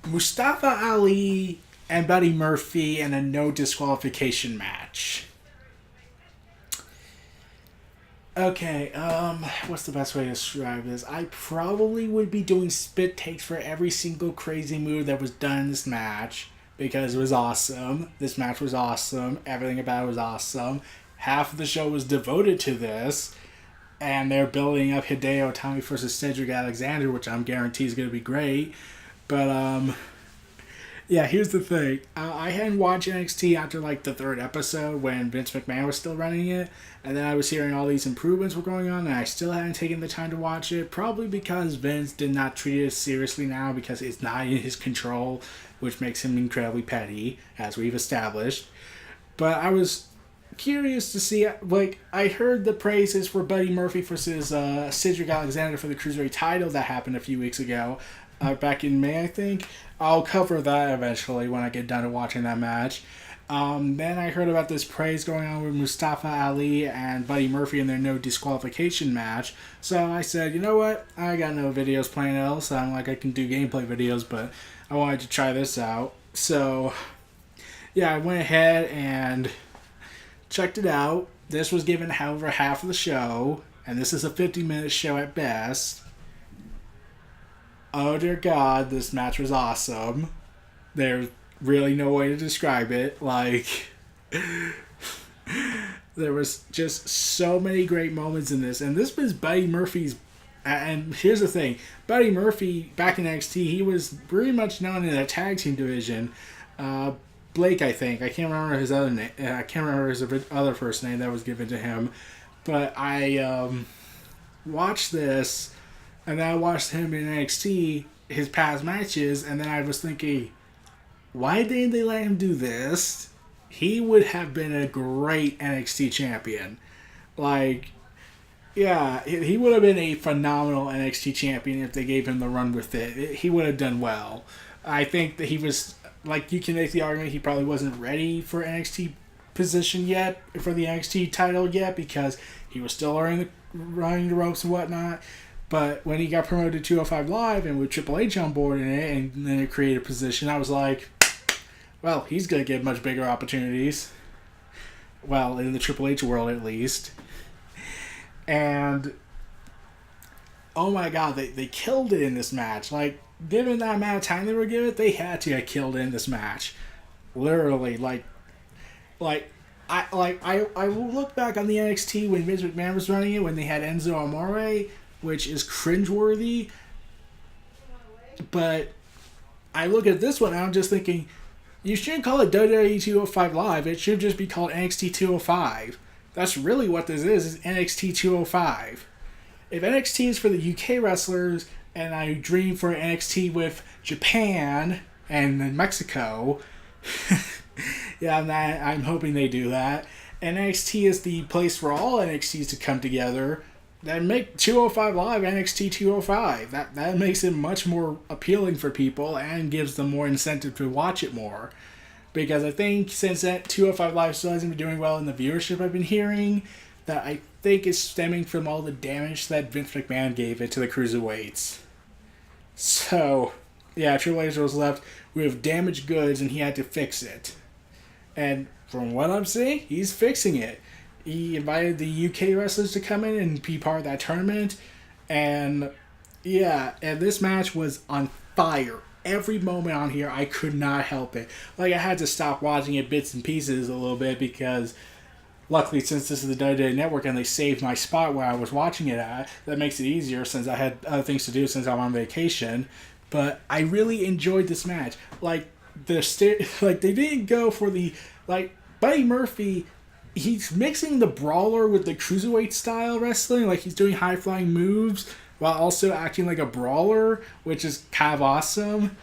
Mustafa Ali and Buddy Murphy in a no disqualification match. Okay, what's the best way to describe this? I probably would be doing spit takes for every single crazy move that was done in this match because it was awesome. This match was awesome. Everything about it was awesome. Half of the show was devoted to this, and they're building up Hideo Itami versus Cedric Alexander, which I'm guaranteed is going to be great. But yeah, here's the thing. I hadn't watched NXT after like the third episode when Vince McMahon was still running it, and then I was hearing all these improvements were going on, and I still hadn't taken the time to watch it, probably because Vince did not treat it seriously now because it's not in his control, which makes him incredibly petty, as we've established. But I was curious to see, like, I heard the praises for Buddy Murphy versus Cedric Alexander for the Cruiserweight title that happened a few weeks ago, back in May, I think. I'll cover that eventually when I get done watching that match. Then I heard about this praise going on with Mustafa Ali and Buddy Murphy in their no disqualification match. So I said, you know what? I got no videos playing else. I'm like, I can do gameplay videos, but I wanted to try this out. So, yeah, I went ahead and checked it out. This was given, however, half of the show, and this is a 50-minute show at best. Oh dear God, this match was awesome. There's really no way to describe it. Like, there was just so many great moments in this. And this was Buddy Murphy's. And here's the thing. Buddy Murphy, back in NXT, he was pretty much known in the tag team division. Blake, I think. I can't remember his other name. I can't remember his other first name that was given to him. But I watched this, and then I watched him in NXT, his past matches, and then I was thinking, why didn't they let him do this? He would have been a great NXT champion. Like, yeah, he would have been a phenomenal NXT champion if they gave him the run with it. He would have done well. I think that he was, like, you can make the argument he probably wasn't ready for NXT position yet, for the NXT title yet, because he was still running the ropes and whatnot. But when he got promoted to 205 Live and with Triple H on board in it, and then it created a position, I was like, well, he's going to get much bigger opportunities. Well, in the Triple H world at least. And, oh my God, they killed it in this match. Like, given that amount of time they were given, they had to get killed in this match. Literally, I will look back on the NXT when Vince McMahon was running it, when they had Enzo Amore, which is cringeworthy. But I look at this one and I'm just thinking, you shouldn't call it WWE 205 Live. It should just be called NXT 205. That's really what this is NXT 205. If NXT is for the UK wrestlers, and I dream for NXT with Japan and Mexico, yeah, I'm hoping they do that. And NXT is the place for all NXTs to come together. Then make 205 Live NXT 205. That makes it much more appealing for people and gives them more incentive to watch it more. Because I think since that 205 Live still hasn't been doing well in the viewership I've been hearing, that I think is stemming from all the damage that Vince McMahon gave it to the Cruiserweights. So, yeah, Triple H was left with damaged goods and he had to fix it. And from what I'm seeing, he's fixing it. He invited the UK wrestlers to come in and be part of that tournament. And, yeah, and this match was on fire. Every moment on here, I could not help it. Like, I had to stop watching it bits and pieces a little bit because, luckily, since this is the WWE Network and they saved my spot where I was watching it at, that makes it easier since I had other things to do since I'm on vacation. But I really enjoyed this match. Like, they didn't go for the, like, Buddy Murphy, he's mixing the brawler with the cruiserweight style wrestling, like he's doing high flying moves while also acting like a brawler, which is kind of awesome.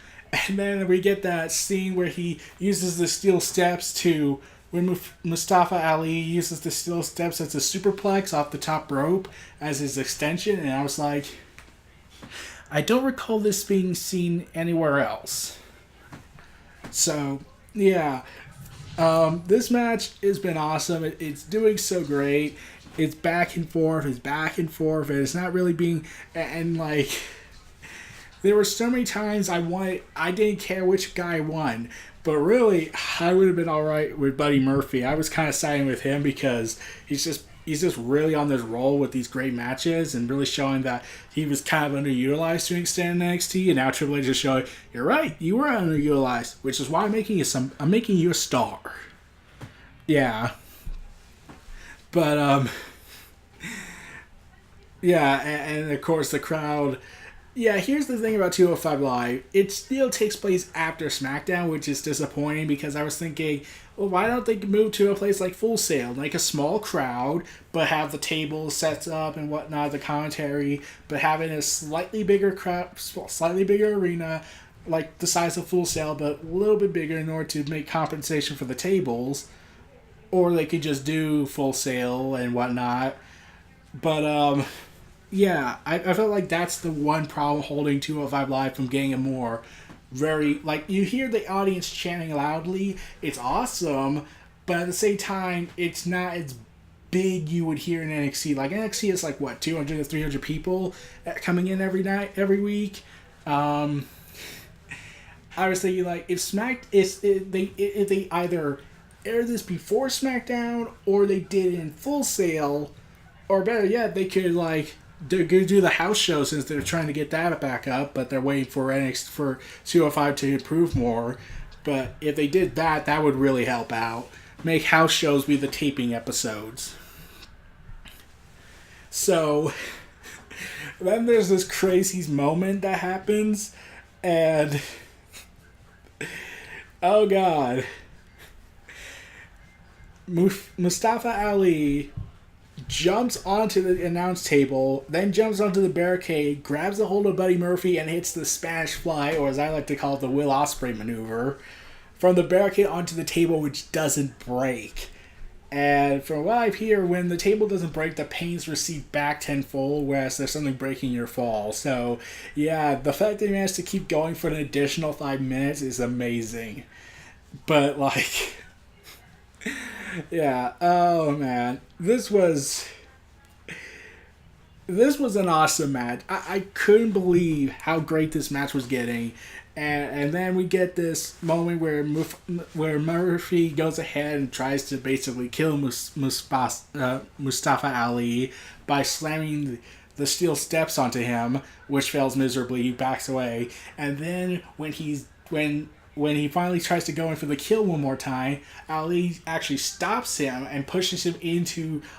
And then we get that scene where he uses the steel steps to, when Mustafa Ali uses the steel steps as a superplex off the top rope as his extension, and I was like, I don't recall this being seen anywhere else. So, yeah. This match has been awesome. It's doing so great. It's back and forth. And it's not really being... And, like... there were so many times I didn't care which guy won. But really, I would have been all right with Buddy Murphy. I was kind of siding with him because he's just really on this roll with these great matches and really showing that he was kind of underutilized to an extent in NXT. And now Triple H is showing, you're right, you were underutilized, which is why I'm making you a star. Yeah, but yeah, and of course the crowd. Yeah, here's the thing about 205 Live. It still takes place after SmackDown, which is disappointing because I was thinking, well, why don't they move to a place like Full Sail, like a small crowd, but have the tables set up and whatnot, the commentary, but having a slightly bigger crowd, slightly bigger arena, like the size of Full Sail, but a little bit bigger in order to make compensation for the tables, or they could just do Full Sail and whatnot. But yeah, I felt like that's the one problem holding 205 Live from getting a more very, like, you hear the audience chanting loudly, it's awesome, but at the same time, it's not as big you would hear in NXT. Like, NXT is like, what, 200 to 300 people coming in every week? I was thinking, like, if they either air this before SmackDown, or they did it in Full Sail, or better yet, they could, like, they're going to do the house show since they're trying to get that back up, but they're waiting for NXT for 205 to improve more. But if they did that, that would really help out. Make house shows be the taping episodes. So then there's this crazy moment that happens, and oh god, Mustafa Ali jumps onto the announce table, then jumps onto the barricade, grabs a hold of Buddy Murphy, and hits the Spash Fly, or as I like to call it, the Will Ospreay maneuver, from the barricade onto the table, which doesn't break. And from what I hear, when the table doesn't break, the pains recede back tenfold, whereas there's something breaking your fall. So, yeah, the fact that he managed to keep going for an additional 5 minutes is amazing. But, like, yeah, oh man, this was an awesome match. I couldn't believe how great this match was getting, and then we get this moment where Murphy goes ahead and tries to basically kill Mustafa Ali by slamming the steel steps onto him, which fails miserably. He backs away, and then when he finally tries to go in for the kill one more time, Ali actually stops him and pushes him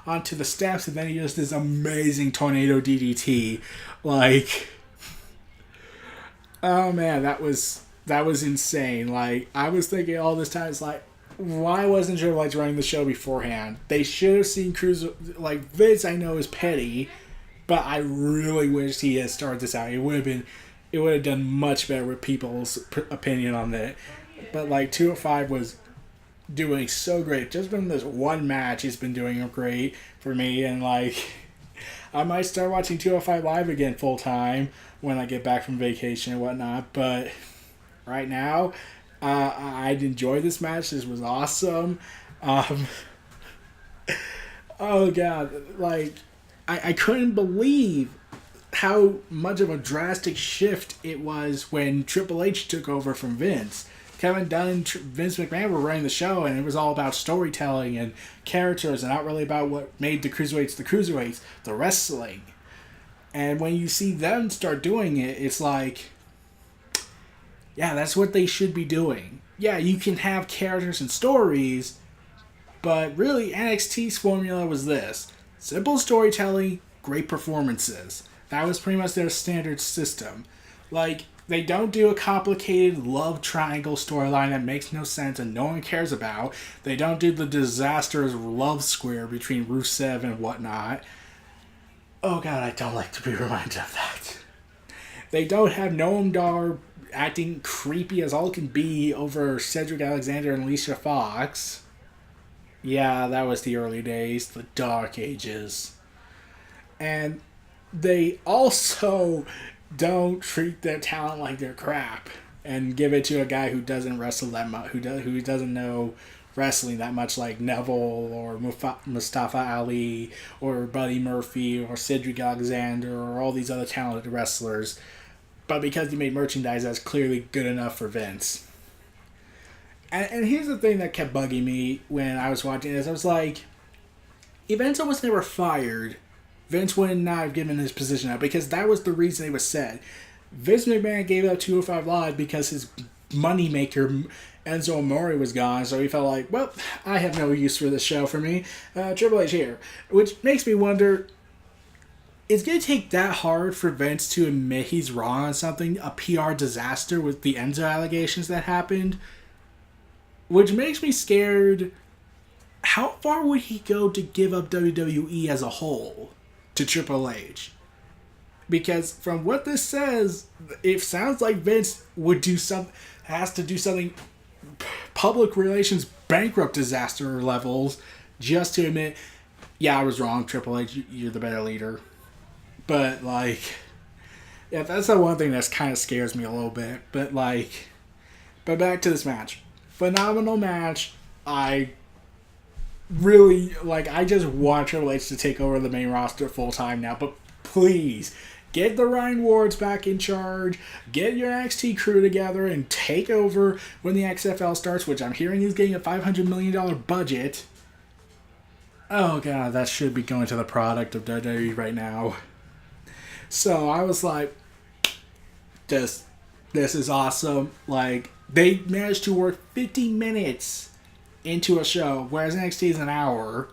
onto the steps, and then he does this amazing tornado DDT. Like, oh man, that was insane. Like, I was thinking all this time, it's like, why wasn't Triple H running the show beforehand? They should have seen like, Vince I know is petty, but I really wish he had started this out. It would have done much better with people's opinion on that. But, like, 205 was doing so great. Just from this one match, he's been doing great for me. And, like, I might start watching 205 Live again full time when I get back from vacation and whatnot. But right now, I'd enjoy this match. This was awesome. Oh, God. Like, I couldn't believe how much of a drastic shift it was when Triple H took over from Vince. Kevin Dunn and Vince McMahon were running the show, and it was all about storytelling and characters, and not really about what made the Cruiserweights, the wrestling. And when you see them start doing it, it's like, yeah, that's what they should be doing. Yeah, you can have characters and stories, but really NXT's formula was this: simple storytelling, great performances. That was pretty much their standard system. Like, they don't do a complicated love triangle storyline that makes no sense and no one cares about. They don't do the disastrous love square between Rusev and whatnot. Oh god, I don't like to be reminded of that. They don't have Noam Dar acting creepy as all can be over Cedric Alexander and Alicia Fox. Yeah, that was the early days, the dark ages. And they also don't treat their talent like they're crap and give it to a guy who doesn't wrestle that much, who doesn't know wrestling that much, like Neville or Mustafa Ali or Buddy Murphy or Cedric Alexander or all these other talented wrestlers. but because he made merchandise, that's clearly good enough for Vince. And here's the thing that kept bugging me when I was watching this. I was like, if Enzo was never fired, Vince would not have given his position up, because that was the reason it was said. Vince McMahon gave up 205 Live because his moneymaker, Enzo Amore, was gone, so he felt like, well, I have no use for this show for me. Triple H here. Which makes me wonder, it's going to take that hard for Vince to admit he's wrong on something, a PR disaster with the Enzo allegations that happened? Which makes me scared. How far would he go to give up WWE as a whole to Triple H? Because from what this says, it sounds like Vince would has to do something public relations bankrupt disaster levels just to admit, yeah, I was wrong, Triple H, you're the better leader. But, like, yeah, that's the one thing that kind of scares me a little bit. But back to this match. Phenomenal match. I really, I just want Triple H to take over the main roster full time now. But please, get the Ryan Wards back in charge. Get your NXT crew together and take over when the XFL starts, which I'm hearing is getting a $500 million budget. Oh, God, that should be going to the product of WWE right now. So I was like, this is awesome. They managed to work 50 minutes into a show, whereas NXT is an hour,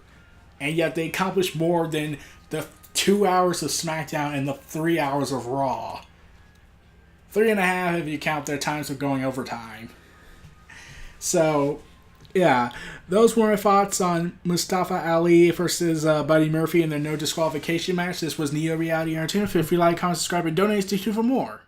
and yet they accomplished more than the 2 hours of SmackDown and the 3 hours of Raw. 3.5 if you count their times of going overtime. So, yeah, those were my thoughts on Mustafa Ali versus Buddy Murphy in their no disqualification match. This was Neo Reality Entertainment. Feel free to like, comment, subscribe, and donate to for more.